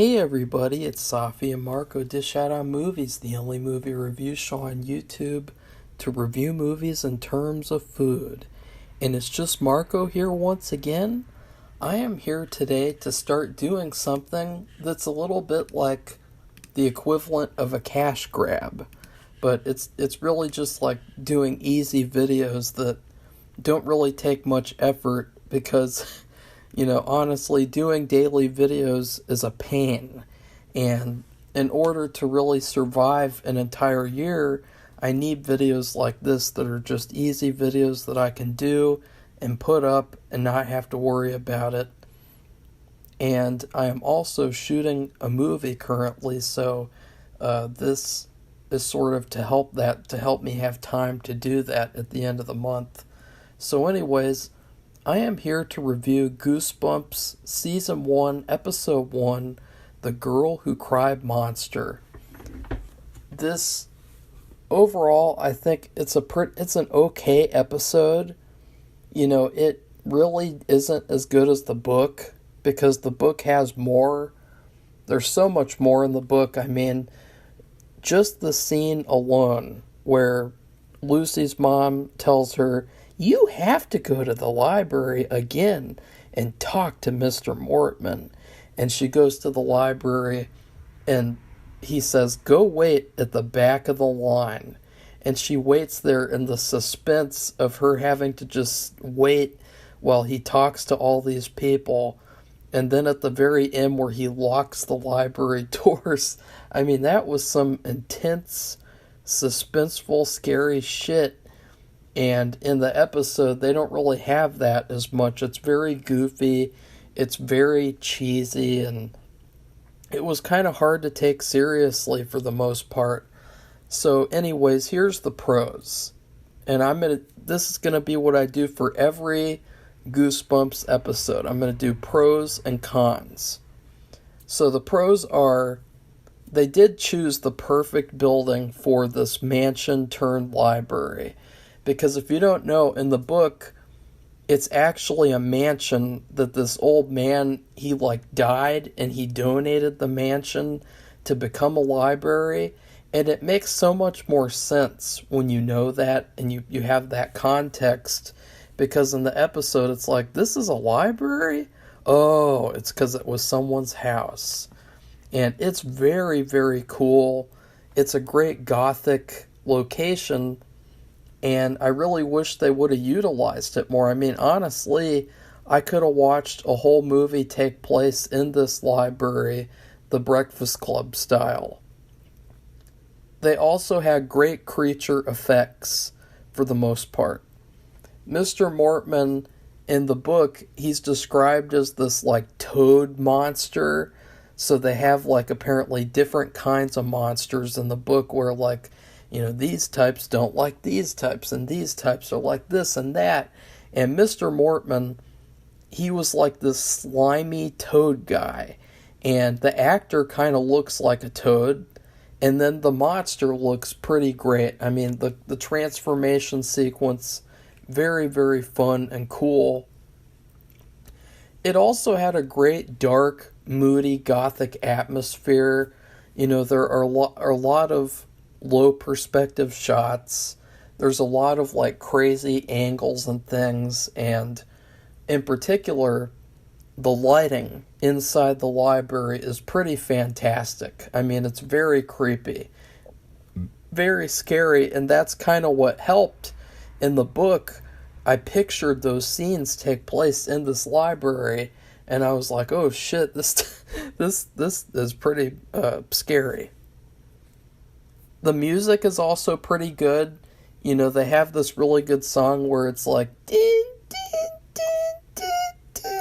Hey everybody, it's Safi and Marco Dish Out on Movies, the only movie review show on YouTube to review movies in terms of food. And it's just Marco here once again. I am here today to start doing something that's a little bit like the equivalent of a cash grab. But it's really just like doing easy videos that don't really take much effort because honestly, doing daily videos is a pain. And in order to really survive an entire year, I need videos like this that are just easy videos that I can do and put up and not have to worry about it. And I am also shooting a movie currently, so this is sort of to help me have time to do that at the end of the month. So anyways, I am here to review Goosebumps Season 1, Episode 1, The Girl Who Cried Monster. This, overall, I think it's an okay episode. It really isn't as good as the book, because the book has more. There's so much more in the book. I mean, just the scene alone where Lucy's mom tells her, "You have to go to the library again and talk to Mr. Mortman." And she goes to the library and he says, "Go wait at the back of the line." And she waits there in the suspense of her having to just wait while he talks to all these people. And then at the very end where he locks the library doors, I mean, that was some intense, suspenseful, scary shit. And in the episode, they don't really have that as much. It's very goofy, it's very cheesy, and it was kind of hard to take seriously for the most part. So anyways, here's the pros. And this is going to be what I do for every Goosebumps episode. I'm going to do pros and cons. So the pros are, they did choose the perfect building for this mansion turned library. Because if you don't know, in the book, it's actually a mansion that this old man, he died and he donated the mansion to become a library. And it makes so much more sense when you know that and you have that context. Because in the episode, it's like, this is a library? Oh, it's because it was someone's house. And it's very, very cool. It's a great gothic location. And I really wish they would have utilized it more. I mean, honestly, I could have watched a whole movie take place in this library, The Breakfast Club style. They also had great creature effects for the most part. Mr. Mortman, in the book, he's described as this toad monster. So they have apparently different kinds of monsters in the book where these types don't like these types, and these types are like this and that. And Mr. Mortman, he was like this slimy toad guy. And the actor kind of looks like a toad. And then the monster looks pretty great. I mean, the transformation sequence, very, very fun and cool. It also had a great dark, moody, gothic atmosphere. There are a lot of low perspective shots. There's a lot of crazy angles and things, and in particular, the lighting inside the library is pretty fantastic. I mean, it's very creepy, very scary, and that's kind of what helped. In the book, I pictured those scenes take place in this library, and I was like, oh shit, this is pretty scary. The music is also pretty good. They have this really good song where it's like, din, din, din, din, din,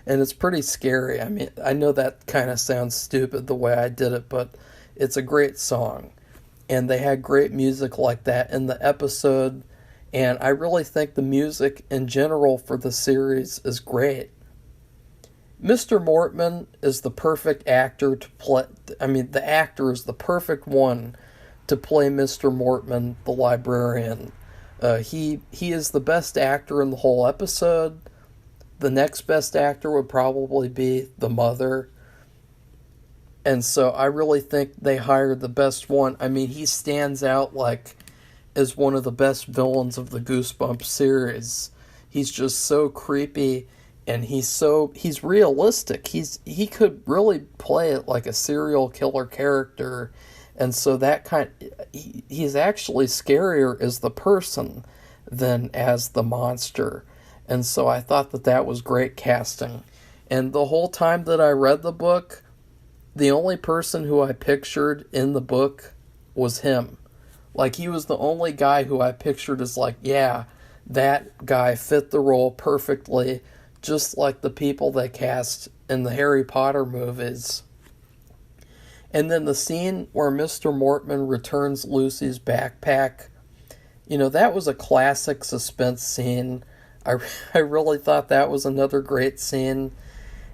and it's pretty scary. I mean, I know that kind of sounds stupid the way I did it, but it's a great song. And they had great music like that in the episode, and I really think the music in general for the series is great. Mr. Mortman is the perfect actor to play. I mean, the actor is the perfect one to play Mr. Mortman, the librarian. He is the best actor in the whole episode. The next best actor would probably be the mother. And so I really think they hired the best one. I mean, he stands out like as one of the best villains of the Goosebumps series. He's just so creepy, and he's realistic. He could really play it like a serial killer character, and so he's actually scarier as the person than as the monster. And so I thought that that was great casting. And the whole time that I read the book, the only person who I pictured in the book was him. Like, he was the only guy who I pictured as like, yeah, that guy fit the role perfectly, just like the people they cast in the Harry Potter movies. And then the scene where Mr. Mortman returns Lucy's backpack, that was a classic suspense scene. I really thought that was another great scene.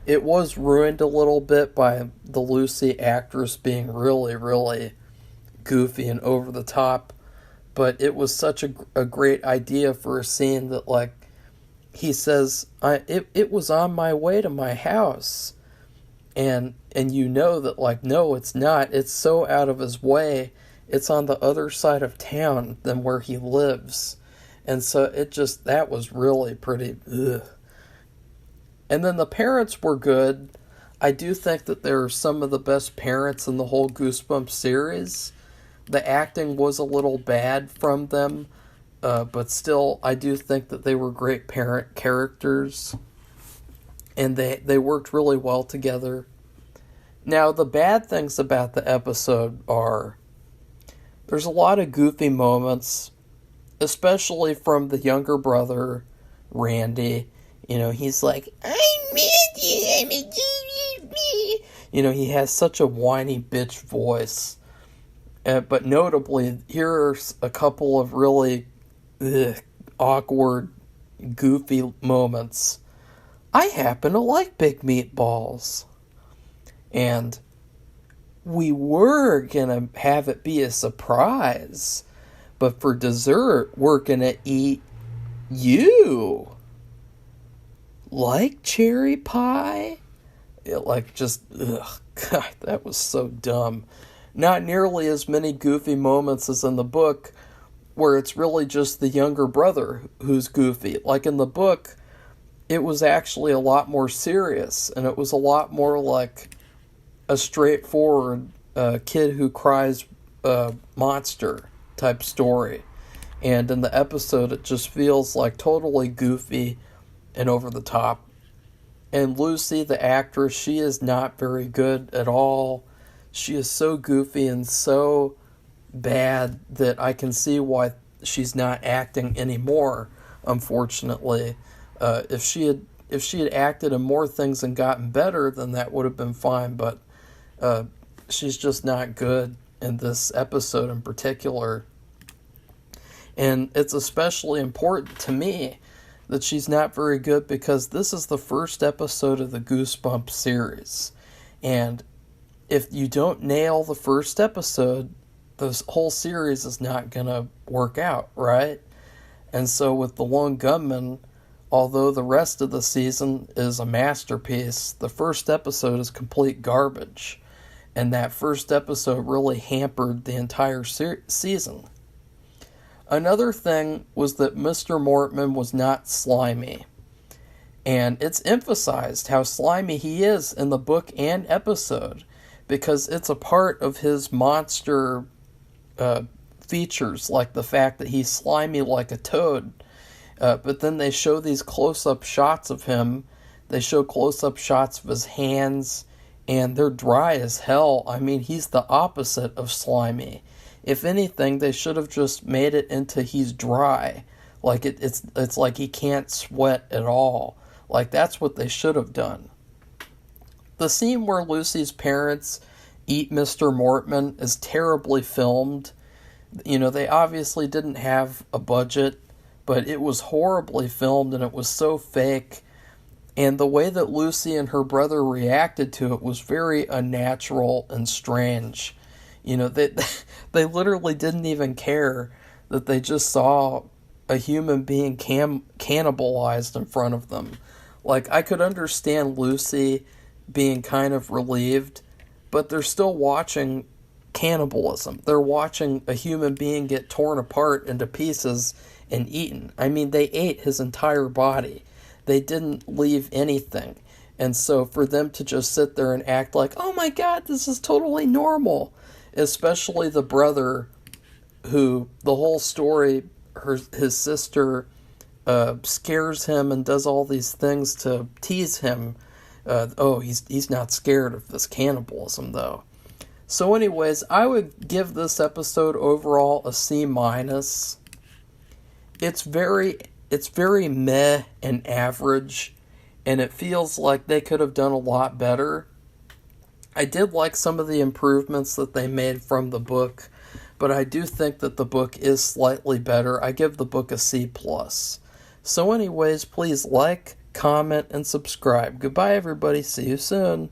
It was ruined a little bit by the Lucy actress being really, really goofy and over the top, but it was such a great idea for a scene that, like, he says, it was on my way to my house. And that, like, no, it's not. It's so out of his way. It's on the other side of town than where he lives. And so that was really pretty, ugh. And then the parents were good. I do think that they're some of the best parents in the whole Goosebumps series. The acting was a little bad from them, but still, I do think that they were great parent characters. And they worked really well together. Now, the bad things about the episode are there's a lot of goofy moments, especially from the younger brother, Randy. He's like, I'm Mandy, I'm a baby. He has such a whiny bitch voice. But notably, here's a couple of really awkward, goofy moments. I happen to like big meatballs. And we were going to have it be a surprise. But for dessert, we're going to eat you. Like cherry pie? God, that was so dumb. Not nearly as many goofy moments as in the book, where it's really just the younger brother who's goofy. Like in the book, it was actually a lot more serious, and it was a lot more like a straightforward kid who cries monster type story. And in the episode, it just feels like totally goofy and over the top. And Lucy, the actress, she is not very good at all. She is so goofy and so bad that I can see why she's not acting anymore, unfortunately. If she had acted in more things and gotten better, then that would have been fine, but she's just not good in this episode in particular. And it's especially important to me that she's not very good because this is the first episode of the Goosebumps series. And if you don't nail the first episode, this whole series is not going to work out, right? And so with The Lone Gunman, although the rest of the season is a masterpiece, the first episode is complete garbage. And that first episode really hampered the entire season. Another thing was that Mr. Mortman was not slimy. And it's emphasized how slimy he is in the book and episode, because it's a part of his monster features, like the fact that he's slimy like a toad. But then they show these close-up shots of him. They show close-up shots of his hands, and they're dry as hell. I mean, he's the opposite of slimy. If anything, they should have just made it into he's dry. Like, it's like he can't sweat at all. Like, that's what they should have done. The scene where Lucy's parents eat Mr. Mortman is terribly filmed. They obviously didn't have a budget, but it was horribly filmed and it was so fake. And the way that Lucy and her brother reacted to it was very unnatural and strange. They literally didn't even care that they just saw a human being cannibalized in front of them. Like, I could understand Lucy being kind of relieved, but they're still watching cannibalism. They're watching a human being get torn apart into pieces and eaten. I mean, they ate his entire body. They didn't leave anything. And so for them to just sit there and act like, oh my God, this is totally normal, especially the brother who the whole story, his sister scares him and does all these things to tease him. He's not scared of this cannibalism though. So anyways, I would give this episode overall a C minus. It's very meh and average, and it feels like they could have done a lot better. I did like some of the improvements that they made from the book, but I do think that the book is slightly better. I give the book a C+. So anyways, please like, comment, and subscribe. Goodbye everybody, see you soon.